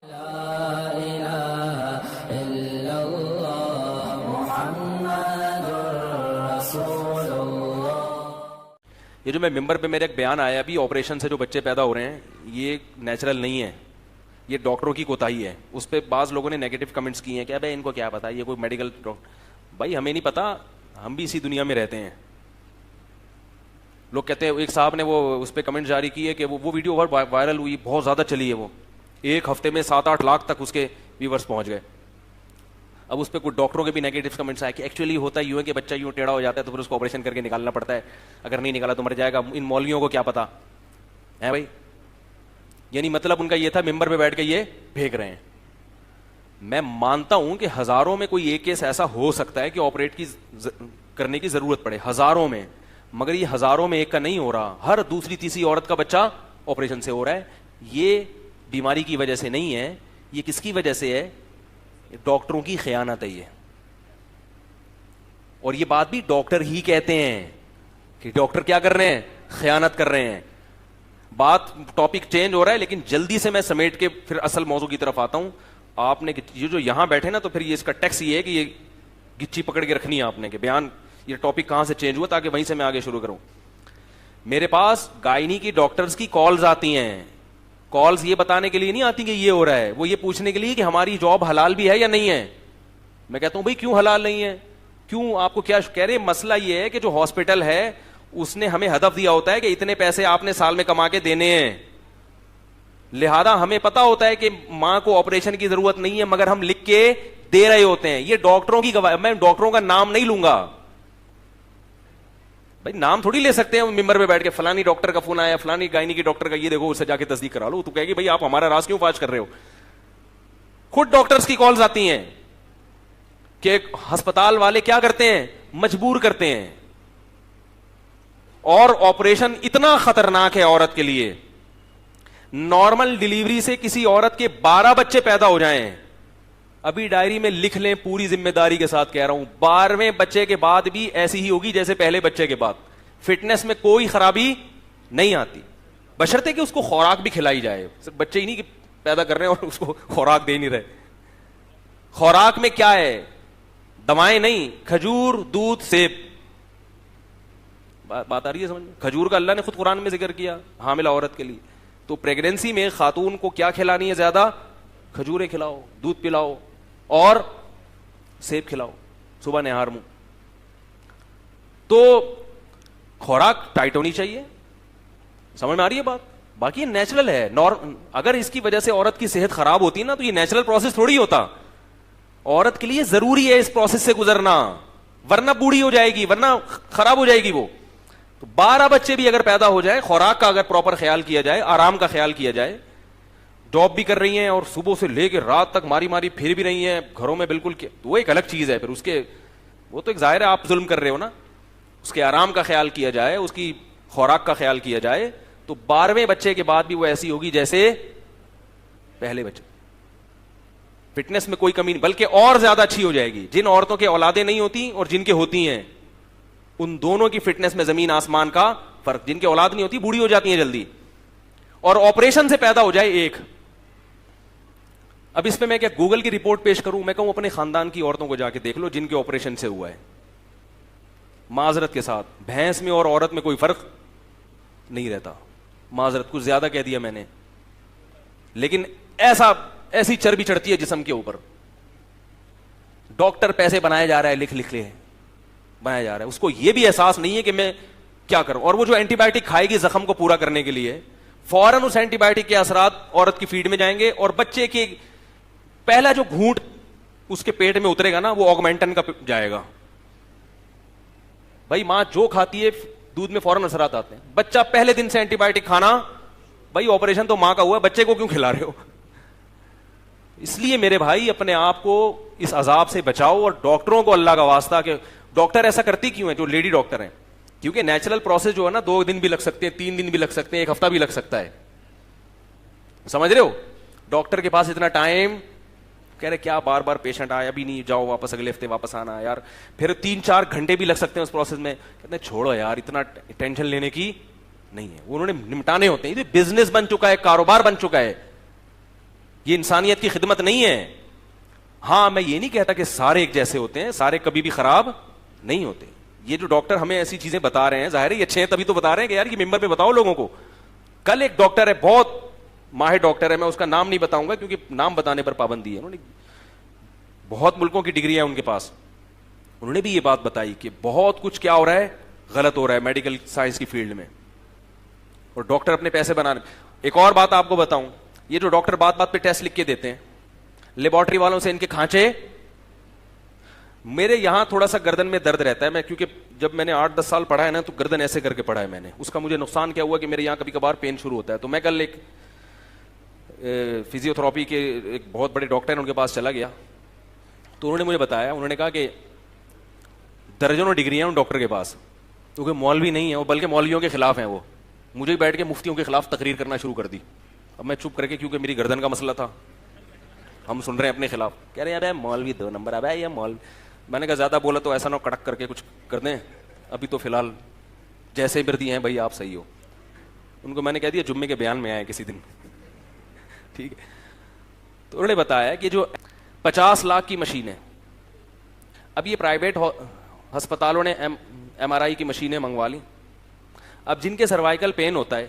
یہ جو میں ممبر پہ میرے ایک بیان آیا ابھی، آپریشن سے جو بچے پیدا ہو رہے ہیں یہ نیچرل نہیں ہے، یہ ڈاکٹروں کی کوتاہی ہے. اس پہ بعض لوگوں نے نیگیٹو کمنٹس کیے ہیں کہ بھائی ان کو کیا پتا، یہ کوئی میڈیکل بھائی ہمیں نہیں پتا، ہم بھی اسی دنیا میں رہتے ہیں. لوگ کہتے ہیں، ایک صاحب نے وہ اس پہ کمنٹ جاری کی ہے کہ وہ ویڈیو وائرل ہوئی، بہت زیادہ چلی ہے، وہ ایک ہفتے میں 7-8 لاکھ تک اس کے ویورز پہنچ گئے. اب اس پہ کچھ ڈاکٹروں کے بھی نیگیٹو کمنٹس آئے کہ ایکچولی ہوتا یوں ہے کہ بچہ یوں ٹیڑھا ہو جاتا ہے تو پھر اس کو آپریشن کر کے نکالنا پڑتا ہے، اگر نہیں نکالا تو مر جائے گا. ان مولویوں کو کیا پتا ہے بھائی؟ یعنی مطلب ان کا یہ تھا ممبر پہ بیٹھ کے یہ پھینک رہے ہیں. میں مانتا ہوں کہ ہزاروں میں کوئی ایک کیس ایسا ہو سکتا ہے کہ آپریٹ کرنے کی ضرورت پڑے، ہزاروں میں، مگر یہ ہزاروں میں ایک کا نہیں ہو رہا. ہر دوسری تیسری عورت کا بچہ آپریشن سے ہو رہا ہے. یہ بیماری کی وجہ سے نہیں ہے، یہ کس کی وجہ سے ہے؟ ڈاکٹروں کی خیانت ہے یہ. اور یہ بات بھی ڈاکٹر ہی کہتے ہیں کہ ڈاکٹر کیا کر رہے ہیں؟ خیانت کر رہے ہیں. بات ٹاپک چینج ہو رہا ہے لیکن جلدی سے میں سمیٹ کے پھر اصل موضوع کی طرف آتا ہوں. آپ نے یہ جو یہاں بیٹھے نا، تو پھر یہ اس کا ٹیکس یہ ہے کہ یہ گچی پکڑ کے رکھنی ہے آپ نے کہ بیان یہ ٹاپک کہاں سے چینج ہوا، تاکہ وہیں سے میں آگے شروع کروں. میرے پاس گائنی کی ڈاکٹرز کی کالز آتی ہیں. کالز یہ بتانے کے لیے نہیں آتی کہ یہ ہو رہا ہے، وہ یہ پوچھنے کے لیے کہ ہماری جاب حلال بھی ہے یا نہیں ہے. میں کہتا ہوں بھائی کیوں حلال نہیں ہے؟ کیوں؟ آپ کو کیا کہہ رہے؟ مسئلہ یہ ہے کہ جو ہاسپٹل ہے اس نے ہمیں ہدف دیا ہوتا ہے کہ اتنے پیسے آپ نے سال میں کما کے دینے ہیں، لہذا ہمیں پتا ہوتا ہے کہ ماں کو آپریشن کی ضرورت نہیں ہے، مگر ہم لکھ کے دے رہے ہوتے ہیں. یہ ڈاکٹروں کی گواہی. میں ڈاکٹروں کا نام نہیں لوں گا بھائی، نام تھوڑی لے سکتے ہیں ممبر پہ بیٹھ کے فلانی ڈاکٹر کا فون آیا، فلانی گائنی کی ڈاکٹر کا، یہ دیکھو اسے جا کے تصدیق کرا لو. تو کہے گی بھائی آپ ہمارا راز کیوں فاش کر رہے ہو؟ خود ڈاکٹرز کی کالز آتی ہیں کہ ہسپتال والے کیا کرتے ہیں؟ مجبور کرتے ہیں. اور آپریشن اتنا خطرناک ہے عورت کے لیے، نارمل ڈیلیوری سے کسی عورت کے 12 بچے پیدا ہو جائیں، ابھی ڈائری میں لکھ لیں، پوری ذمہ داری کے ساتھ کہہ رہا ہوں، 12ویں بچے کے بعد بھی ایسی ہی ہوگی جیسے پہلے بچے کے بعد. فٹنس میں کوئی خرابی نہیں آتی، بشرطے کہ اس کو خوراک بھی کھلائی جائے. صرف بچے ہی نہیں کہ پیدا کر رہے ہیں اور اس کو خوراک دے نہیں رہے. خوراک میں کیا ہے؟ دوائیں نہیں، کھجور، دودھ، سیب. بات آ رہی ہے سمجھ میں؟ کھجور کا اللہ نے خود قرآن میں ذکر کیا حاملہ عورت کے لیے. تو پریگنینسی میں خاتون کو کیا کھلانی ہے زیادہ؟ کھجوریں کھلاؤ، دودھ پلاؤ اور سیب کھلاؤ صبح نہار منہ. تو خوراک ٹائٹ ہونی چاہیے. سمجھ میں آ رہی ہے بات؟ باقی نیچرل ہے. اگر اس کی وجہ سے عورت کی صحت خراب ہوتی نا تو یہ نیچرل پروسیس تھوڑی ہوتا. عورت کے لیے ضروری ہے اس پروسیس سے گزرنا، ورنہ بوڑھی ہو جائے گی، ورنہ خراب ہو جائے گی وہ. تو 12 بچے بھی اگر پیدا ہو جائے، خوراک کا اگر پراپر خیال کیا جائے، آرام کا خیال کیا جائے، جاب بھی کر رہی ہیں اور صبح سے لے کے رات تک ماری ماری پھر بھی رہی ہیں گھروں میں بالکل، تو وہ ایک الگ چیز ہے. پھر اس کے وہ تو ایک ظاہر ہے آپ ظلم کر رہے ہو نا. اس کے آرام کا خیال کیا جائے، اس کی خوراک کا خیال کیا جائے، تو 12ویں بچے کے بعد بھی وہ ایسی ہوگی جیسے پہلے بچے. فٹنس میں کوئی کمی نہیں، بلکہ اور زیادہ اچھی ہو جائے گی. جن عورتوں کے اولادیں نہیں ہوتی اور جن کے ہوتی ہیں، ان دونوں کی فٹنس میں زمین آسمان کا فرق. جن کے اولاد نہیں ہوتی بوڑھی ہو جاتی ہیں جلدی، اور آپریشن سے پیدا ہو جائے ایک. اب اس پہ میں کیا گوگل کی رپورٹ پیش کروں؟ میں کہوں اپنے خاندان کی عورتوں کو جا کے دیکھ لو جن کے آپریشن سے ہوا ہے. معذرت کے ساتھ بھینس میں اور عورت میں کوئی فرق نہیں رہتا. معذرت کچھ زیادہ کہہ دیا میں نے، لیکن ایسی چربی چڑھتی ہے جسم کے اوپر. ڈاکٹر پیسے بنایا جا رہا ہے، لکھ لے بنایا جا رہا ہے. اس کو یہ بھی احساس نہیں ہے کہ میں کیا کروں. اور وہ جو اینٹی بایوٹک کھائے گی زخم کو پورا کرنے کے لیے، فوراً اس اینٹی بایوٹک کے اثرات عورت کی فیڈ میں جائیں گے، اور بچے کے پہلا جو گھونٹ اس کے پیٹ میں اترے گا نا، وہ آگمنٹن کا جائے گا. بھائی ماں جو کھاتی ہے دودھ میں فوراً اثرات آتے ہیں. بچہ پہلے دن سے اینٹی بایوٹک کھانا، بھائی آپریشن تو ماں کا ہوا ہے، بچے کو کیوں کھلا رہے ہو؟ اس لیے میرے بھائی اپنے آپ کو اس عذاب سے بچاؤ. اور ڈاکٹروں کو اللہ کا واسطہ کہ ڈاکٹر ایسا کرتی کیوں ہیں جو لیڈی ڈاکٹر ہیں؟ کیونکہ نیچرل پروسیس جو ہے نا 2 دن بھی لگ سکتے ہیں، 3 دن بھی لگ سکتے ہیں، 1 ہفتہ بھی لگ سکتا ہے. سمجھ رہے ہو؟ ڈاکٹر کے پاس اتنا ٹائم، کہہ رہے کیا بار بار پیشنٹ آیا ابھی نہیں، جاؤ واپس اگلے ہفتے واپس آنا یار. پھر 3-4 گھنٹے بھی لگ سکتے ہیں اس پروسیس میں. کہتے ہیں چھوڑو یار، اتنا ٹینشن لینے کی نہیں ہے. انہوں نے نمٹانے ہوتے ہیں. یہ بزنس بن چکا ہے، کاروبار بن چکا ہے. یہ انسانیت کی خدمت نہیں ہے. ہاں میں یہ نہیں کہتا کہ سارے ایک جیسے ہوتے ہیں, سارے کبھی بھی خراب نہیں ہوتے. یہ جو ڈاکٹر ہمیں ایسی چیزیں بتا رہے ہیں, ظاہر ہے یہ اچھے ہیں تبھی تو بتا رہے ہیں کہ یار یہ ممبر پہ بتاؤ لوگوں کو. کل ایک ڈاکٹر ہے, بہت ماہر ڈاکٹر ہے, میں اس کا نام نہیں بتاؤں گا کیونکہ نام بتانے پر پابندی ہے, انہوں نے بہت ملکوں کی ڈگری ہے ان کے پاس. انہوں نے بھی یہ بات بتائی کہ بہت کچھ کیا ہو رہا ہے, غلط ہو رہا ہے میڈیکل سائنس کی فیلڈ میں, اور ڈاکٹر اپنے پیسے بنانے. ایک اور بات آپ کو بتاؤں, یہ جو ڈاکٹر بات بات پہ ٹیسٹ لکھ کے دیتے ہیں, لیبارٹری والوں سے ان کے کھانچے. میرے یہاں تھوڑا سا گردن میں درد رہتا ہے, میں کیونکہ جب میں نے 8-10 سال پڑھا ہے نا تو گردن ایسے کر کے پڑھا ہے میں نے. اس کا مجھے نقصان کیا ہوا کہ میرے یہاں کبھی کبھار پین شروع ہوتا ہے. تو میں کل ایک فزیو تھراپی کے ایک بہت بڑے ڈاکٹر ہیں ان کے پاس چلا گیا, تو انہوں نے مجھے بتایا, انہوں نے کہا کہ درجنوں ڈگری ہیں ان ڈاکٹر کے پاس, کیونکہ مولوی نہیں ہے وہ, بلکہ مولویوں کے خلاف ہیں وہ. مجھے بیٹھ کے مفتیوں کے خلاف تقریر کرنا شروع کر دی. اب میں چپ کر کے, کیونکہ میری گردن کا مسئلہ تھا, ہم سن رہے ہیں اپنے خلاف, کہہ رہے ہیں ابے مولوی 2 نمبر, ابے یہ مولوی. میں نے کہا زیادہ بولا تو ایسا نہ کڑک کر کے کچھ کر دیں, ابھی تو فی الحال جیسے مردی ہیں بھائی آپ صحیح ہو. ان کو میں نے کہہ دیا جمعے کے بیان میں آئے کسی دن, ٹھیک ہے. تو انہوں نے بتایا کہ جو 50 لاکھ کی مشین ہے, اب یہ پرائیویٹ ہسپتالوں نے MRI کی مشینیں منگوا لی. اب جن کے سروائیکل پین ہوتا ہے,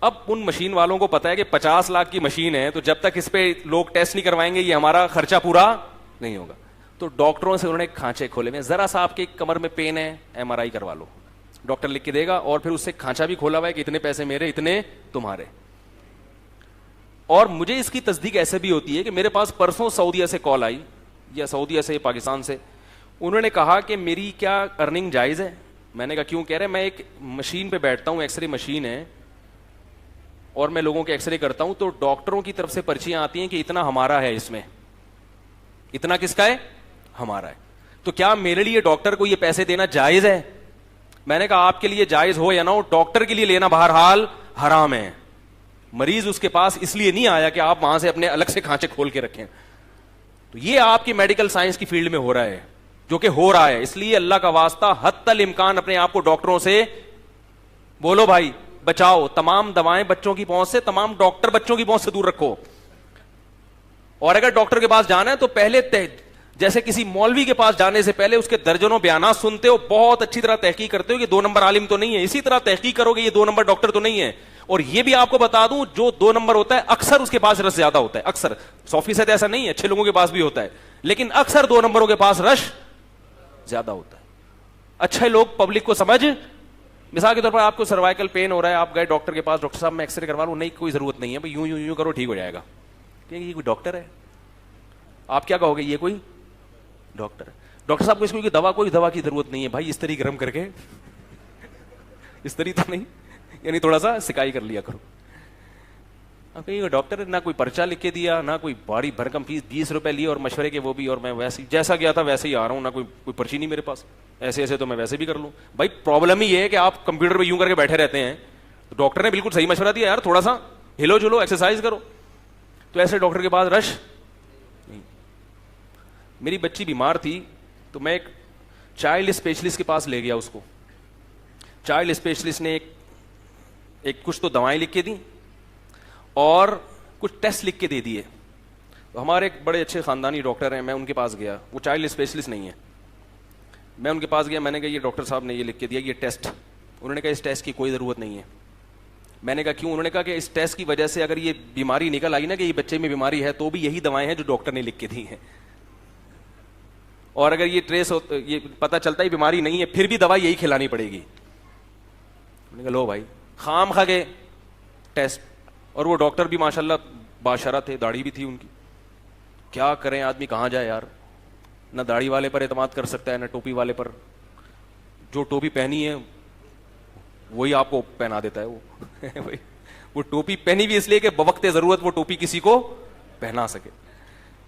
اب ان مشین والوں کو پتا ہے کہ 50 لاکھ کی مشین ہے, تو جب تک اس پہ لوگ ٹیسٹ نہیں کروائیں گے یہ ہمارا خرچہ پورا نہیں ہوگا. تو ڈاکٹروں سے انہوں نے کھانچے کھولے ہوئے, ذرا سا آپ کے کمر میں پین ہے MRI کروا لو, ڈاکٹر لکھ کے دے گا, اور پھر اس سے کھانچا بھی کھولا ہوا ہے کہ اتنے پیسے میرے اتنے تمہارے. اور مجھے اس کی تصدیق ایسے بھی ہوتی ہے کہ میرے پاس پرسوں سعودیہ سے کال آئی, یا سعودیہ سے پاکستان سے, انہوں نے کہا کہ میری کیا ارننگ جائز ہے. میں نے کہا کیوں؟ کہہ رہے میں ایک مشین پہ بیٹھتا ہوں, ایکس رے مشین ہے, اور میں لوگوں کے ایکس رے کرتا ہوں, تو ڈاکٹروں کی طرف سے پرچیاں آتی ہیں کہ اتنا ہمارا ہے, اس میں اتنا کس کا ہے, ہمارا ہے. تو کیا میرے لیے ڈاکٹر کو یہ پیسے دینا جائز ہے؟ میں نے کہا آپ کے لیے جائز ہو یا نہ ہو, ڈاکٹر کے لیے لینا بہرحال حرام ہے. مریض اس کے پاس اس لیے نہیں آیا کہ آپ وہاں سے اپنے الگ سے کھانچے کھول کے رکھیں. تو یہ آپ کی میڈیکل سائنس کی فیلڈ میں ہو رہا ہے, جو کہ ہو رہا ہے. اس لیے اللہ کا واسطہ حتی الامکان اپنے آپ کو ڈاکٹروں سے بولو بھائی بچاؤ, تمام دوائیں بچوں کی پہنچ سے, تمام ڈاکٹر بچوں کی پہنچ سے دور رکھو. اور اگر ڈاکٹر کے پاس جانا ہے تو پہلے جیسے کسی مولوی کے پاس جانے سے پہلے اس کے درجنوں بیانات سنتے ہو, بہت اچھی طرح تحقیق کرتے ہو کہ 2 نمبر عالم تو نہیں ہے, اسی طرح تحقیق کرو گے یہ 2 نمبر ڈاکٹر تو نہیں ہے. اور یہ بھی آپ کو بتا دوں, جو 2 نمبر ہوتا ہے اکثر اس کے پاس رش زیادہ ہوتا ہے, اکثر 100% ایسا نہیں ہے, اچھے لوگوں کے پاس بھی ہوتا ہے, لیکن اکثر 2 نمبروں کے پاس رش زیادہ ہوتا ہے. اچھے لوگ پبلک کو سمجھ, مثال کے طور پر آپ کو سروائیکل پین ہو رہا ہے, آپ گئے ڈاکٹر کے پاس, ڈاکٹر صاحب میں ایکس رے کروا لوں, نہیں کوئی ضرورت نہیں ہے بھائی, یوں یوں یوں کرو ٹھیک ہو جائے گا. کیونکہ یہ کوئی ڈاکٹر ہے, آپ کیا کہو گے یہ کوئی ڈاکٹر ہے. ڈاکٹر صاحب کو اس کو کوئی دوا کی ضرورت نہیں ہے بھائی, استری گرم کر کے استری تو نہیں, یعنی تھوڑا سا سکائی کر لیا کرو. آپ کہیں ڈاکٹر نہ کوئی پرچہ لکھ کے دیا, نہ کوئی بڑی بھرکم فیس 20 روپے لی اور مشورے کے وہ بھی, اور میں ویسے جیسا گیا تھا ویسے ہی آ رہا ہوں, نہ کوئی پرچی نہیں میرے پاس, ایسے ایسے تو میں ویسے بھی کر لوں. بھائی پرابلم ہی یہ ہے کہ آپ کمپیوٹر پہ یوں کر کے بیٹھے رہتے ہیں. تو ڈاکٹر نے بالکل صحیح مشورہ دیا, یار تھوڑا سا ہلو جلو, ایکسرسائز کرو. تو ایسے ڈاکٹر کے پاس رش نہیں. میری بچی بیمار تھی تو میں ایک چائلڈ اسپیشلسٹ کے پاس لے گیا اس کو. چائلڈ اسپیشلسٹ نے ایک کچھ تو دوائیں لکھ کے دیں اور کچھ ٹیسٹ لکھ کے دے دیے. تو ہمارے ایک بڑے اچھے خاندانی ڈاکٹر ہیں, میں ان کے پاس گیا, وہ چائلڈ اسپیشلسٹ نہیں ہے, میں ان کے پاس گیا, میں نے کہا یہ ڈاکٹر صاحب نے یہ لکھ کے دیا یہ ٹیسٹ. انہوں نے کہا اس ٹیسٹ کی کوئی ضرورت نہیں ہے. میں نے کہا کیوں؟ انہوں نے کہا کہ اس ٹیسٹ کی وجہ سے اگر یہ بیماری نکل آئی نا کہ یہ بچے میں بیماری ہے, تو بھی یہی دوائیں ہیں جو ڈاکٹر نے لکھ کے دی ہیں, اور اگر یہ یہ پتہ چلتا ہے بیماری نہیں ہے پھر بھی دوائی یہی کھلانی پڑے گی. میں نے کہا لو بھائی, خام کھا کے ٹیسٹ. اور وہ ڈاکٹر بھی ماشاءاللہ باشرہ تھے, داڑھی بھی تھی ان کی. کیا کریں آدمی, کہاں جائے یار, نہ داڑھی والے پر اعتماد کر سکتا ہے نہ ٹوپی والے پر. جو ٹوپی پہنی ہے وہی آپ کو پہنا دیتا ہے. وہ ٹوپی پہنی بھی اس لیے کہ بوقت ضرورت وہ ٹوپی کسی کو پہنا سکے.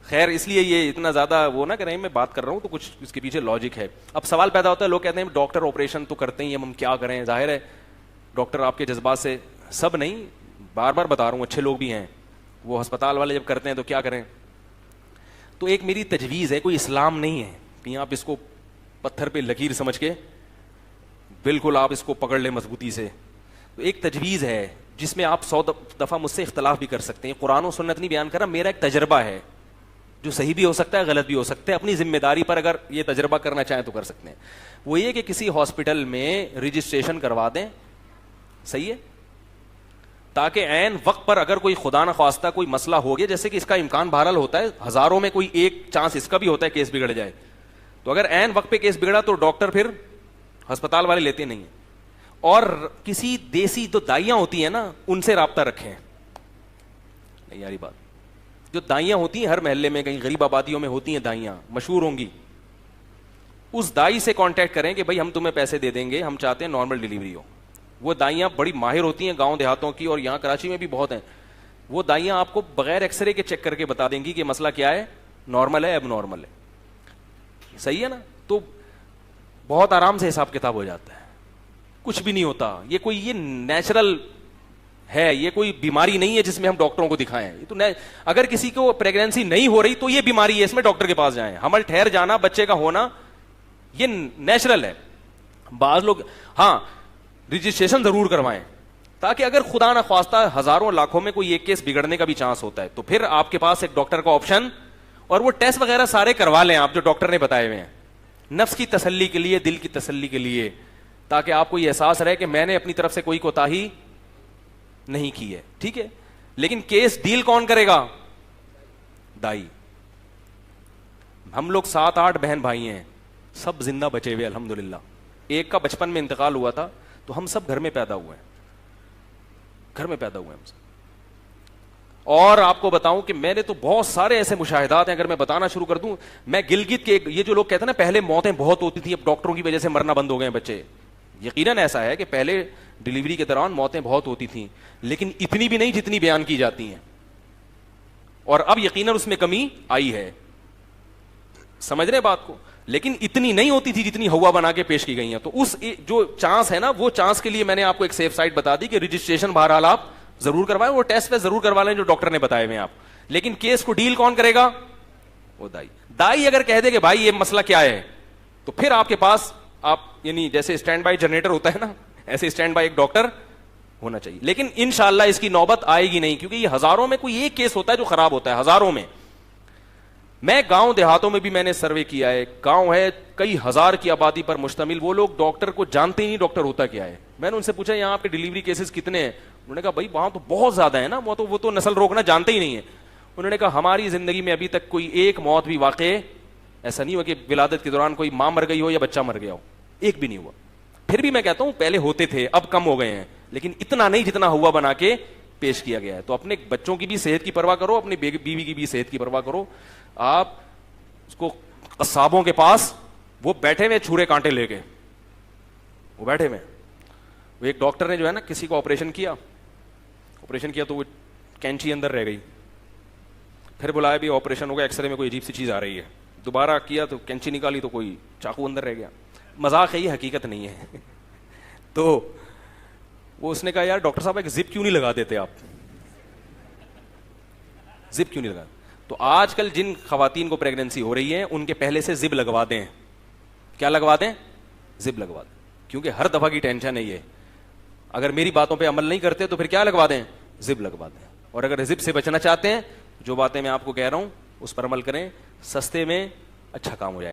خیر اس لیے یہ اتنا زیادہ وہ نہ کریں, میں بات کر رہا ہوں تو کچھ اس کے پیچھے لاجک ہے. اب سوال پیدا ہوتا ہے, لوگ کہتے ہیں ڈاکٹر آپریشن تو کرتے ہیں, ہم کیا کریں. ظاہر ہے ڈاکٹر آپ کے جذبات سے, سب نہیں, بار بار بتا رہا ہوں, اچھے لوگ بھی ہیں, وہ ہسپتال والے جب کرتے ہیں تو کیا کریں. تو ایک میری تجویز ہے, کوئی اسلام نہیں ہے کہ آپ اس کو پتھر پہ لکیر سمجھ کے بالکل آپ اس کو پکڑ لیں مضبوطی سے. تو ایک تجویز ہے جس میں آپ 100 دفعہ مجھ سے اختلاف بھی کر سکتے ہیں. قرآن و سنت نہیں بیان کر رہا, میرا ایک تجربہ ہے جو صحیح بھی ہو سکتا ہے, غلط بھی ہو سکتا ہے. اپنی ذمہ داری پر اگر یہ تجربہ کرنا چاہیں تو کر سکتے ہیں. وہ یہ کہ کسی ہاسپٹل میں رجسٹریشن کروا دیں, صحیح ہے, تاکہ عین وقت پر اگر کوئی خدا نخواستہ کوئی مسئلہ ہو گیا, جیسے کہ اس کا امکان بہرحال ہوتا ہے, ہزاروں میں کوئی ایک چانس اس کا بھی ہوتا ہے کیس بگڑ جائے, تو اگر عین وقت پہ کیس بگڑا تو ڈاکٹر پھر ہسپتال والے لیتے نہیں ہیں. اور کسی دیسی جو دائیاں ہوتی ہیں نا, ان سے رابطہ رکھیں. نہیں یاری بات, جو دائیاں ہوتی ہیں ہر محلے میں, کہیں غریب آبادیوں میں ہوتی ہیں دائیاں, مشہور ہوں گی, اس دائی سے کانٹیکٹ کریں کہ بھائی ہم تمہیں پیسے دے دیں گے, ہم چاہتے ہیں نارمل ڈیلیوری ہو. وہ دائیاں بڑی ماہر ہوتی ہیں گاؤں دیہاتوں کی, اور یہاں کراچی میں بھی بہت ہیں. وہ دائیاں آپ کو بغیر ایکس رے کے چیک کر کے بتا دیں گی کہ مسئلہ کیا ہے, نارمل ہے ایب نارمل ہے, صحیح ہے نا. تو بہت آرام سے حساب کتاب ہو جاتا ہے, کچھ بھی نہیں ہوتا. یہ کوئی یہ نیچرل ہے, یہ کوئی بیماری نہیں ہے جس میں ہم ڈاکٹروں کو دکھائیں. یہ تو اگر کسی کو پریگنینسی نہیں ہو رہی تو یہ بیماری ہے, اس میں ڈاکٹر کے پاس جائیں. حمل ٹھہر جانا, بچے کا ہونا, یہ نیچرل ہے. بعض لوگ ہاں رجسٹریشن ضرور کروائیں, تاکہ اگر خدا نہ خواستہ ہزاروں لاکھوں میں کوئی ایک کیس بگڑنے کا بھی چانس ہوتا ہے تو پھر آپ کے پاس ایک ڈاکٹر کا آپشن, اور وہ ٹیسٹ وغیرہ سارے کروا لیں آپ جو ڈاکٹر نے بتائے ہوئے ہیں, نفس کی تسلی کے لیے, دل کی تسلی کے لیے, تاکہ آپ کو یہ احساس رہے کہ میں نے اپنی طرف سے کوئی کوتاہی نہیں کی ہے. ٹھیک ہے, لیکن کیس ڈیل کون کرے گا؟ دائی. ہم لوگ 7-8 بہن بھائی ہیں, سب زندہ بچے ہوئے الحمدللہ. ایک کا بچپن میں انتقال ہوا تھا, تو ہم سب گھر میں پیدا ہوئے ہیں, گھر میں پیدا ہوئے ہم سب. اور آپ کو بتاؤں کہ میں نے تو بہت سارے ایسے مشاہدات ہیں, اگر میں بتانا شروع کر دوں. میں گلگت کے, یہ جو لوگ کہتے ہیں نا پہلے موتیں بہت ہوتی تھی, اب ڈاکٹروں کی وجہ سے مرنا بند ہو گئے ہیں بچے, یقیناً ایسا ہے کہ پہلے ڈلیوری کے دوران موتیں بہت ہوتی تھیں, لیکن اتنی بھی نہیں جتنی بیان کی جاتی ہیں, اور اب یقیناً اس میں کمی آئی ہے, سمجھ رہے بات کو. لیکن اتنی نہیں ہوتی تھی جتنی ہوا بنا کے پیش کی گئی ہیں. تو اس جو چانس ہے نا, وہ چانس کے لیے میں نے آپ کو ایک سیف سائٹ بتا دی کہ رجسٹریشن بہرحال آپ ضرور کروائیں, وہ ٹیسٹ ویسٹ ضرور کروا لیں جو ڈاکٹر نے بتائے ہوئے ہیں آپ. لیکن کیس کو ڈیل کون کرے گا؟ وہ دائی. دائی اگر کہہ دے کہ بھائی یہ مسئلہ کیا ہے, تو پھر آپ کے پاس آپ یعنی جیسے اسٹینڈ بائی جنریٹر ہوتا ہے نا, ایسے اسٹینڈ بائی ایک ڈاکٹر ہونا چاہیے. لیکن انشاءاللہ اس کی نوبت آئے گی نہیں, کیونکہ یہ ہزاروں میں کوئی ایک کیس ہوتا ہے جو خراب ہوتا ہے, ہزاروں میں. میں گاؤں دیہاتوں میں بھی میں نے سروے کیا ہے, گاؤں ہے کئی ہزار کی آبادی پر مشتمل, وہ لوگ ڈاکٹر کو جانتے ہی نہیں ڈاکٹر ہوتا کیا ہے. میں نے ان سے پوچھا یہاں آپ کے ڈلیوری کیسز کتنے ہیں؟ انہوں نے کہا بھائی وہاں تو بہت زیادہ ہے نا, وہ تو نسل روکنا جانتے ہی نہیں ہے. انہوں نے کہا ہماری زندگی میں ابھی تک کوئی ایک موت بھی واقع ایسا نہیں ہوا کہ ولادت کے دوران کوئی ماں مر گئی ہو یا بچہ مر گیا ہو, ایک بھی نہیں ہوا. پھر بھی میں کہتا ہوں پہلے ہوتے تھے, اب کم ہو گئے ہیں, لیکن اتنا نہیں جتنا ہوا بنا کے پیش کیا گیا ہے. تو اپنے بچوں کی بھی صحت کی پرواہ کرو, اپنی بیوی کی بھی صحت کی پرواہ کرو. آپ اس کو قصابوں کے پاس وہ بیٹھے ہوئے چھرے کانٹے لے کے, وہ بیٹھے ہوئے. وہ ایک ڈاکٹر نے جو ہے نا کسی کو آپریشن کیا تو وہ کینچی اندر رہ گئی. پھر بلایا بھی آپریشن ہو گیا, ایکس رے میں کوئی عجیب سی چیز آ رہی ہے, دوبارہ کیا تو کینچی نکالی تو کوئی چاقو اندر رہ گیا. مذاق ہے یہ, حقیقت نہیں ہے. تو وہ اس نے کہا یار ڈاکٹر صاحب ایک زپ کیوں نہیں لگا دیتے آپ, زپ کیوں نہیں لگا. تو آج کل جن خواتین کو پریگنینسی ہو رہی ہے ان کے پہلے سے زب لگوا دیں. کیا لگوا دیں؟ زب لگوا دیں, کیونکہ ہر دفعہ کی ٹینشن ہے یہ. اگر میری باتوں پہ عمل نہیں کرتے تو پھر کیا لگوا دیں؟ زب لگوا دیں. اور اگر زب سے بچنا چاہتے ہیں, جو باتیں میں آپ کو کہہ رہا ہوں اس پر عمل کریں, سستے میں اچھا کام ہو جائے.